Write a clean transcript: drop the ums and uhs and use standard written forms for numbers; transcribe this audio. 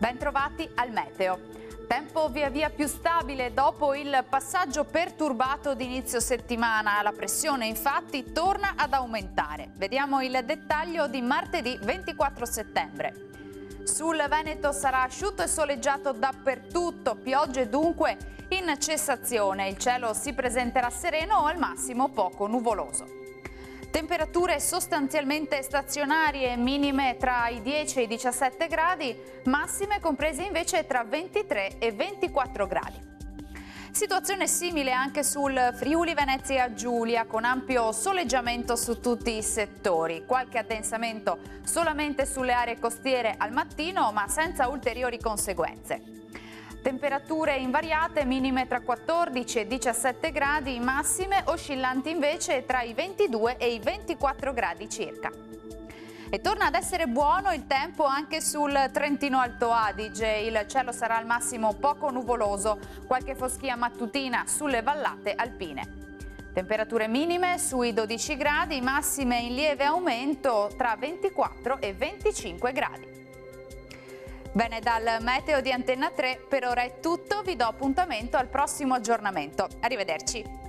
Bentrovati al meteo. Tempo via via più stabile dopo il passaggio perturbato di inizio settimana. La pressione infatti torna ad aumentare. Vediamo il dettaglio di martedì 24 settembre. Sul Veneto sarà asciutto e soleggiato dappertutto, piogge dunque in cessazione. Il cielo si presenterà sereno o al massimo poco nuvoloso. Temperature sostanzialmente stazionarie, minime tra i 10 e i 17 gradi, massime comprese invece tra 23 e 24 gradi. Situazione simile anche sul Friuli Venezia Giulia, con ampio soleggiamento su tutti i settori. Qualche addensamento solamente sulle aree costiere al mattino, ma senza ulteriori conseguenze. Temperature invariate, minime tra 14 e 17 gradi, massime oscillanti invece tra i 22 e i 24 gradi circa. E torna ad essere buono il tempo anche sul Trentino Alto Adige. Il cielo sarà al massimo poco nuvoloso, qualche foschia mattutina sulle vallate alpine. Temperature minime sui 12 gradi, massime in lieve aumento tra 24 e 25 gradi. Bene, dal meteo di Antenna 3 per ora è tutto, vi do appuntamento al prossimo aggiornamento. Arrivederci.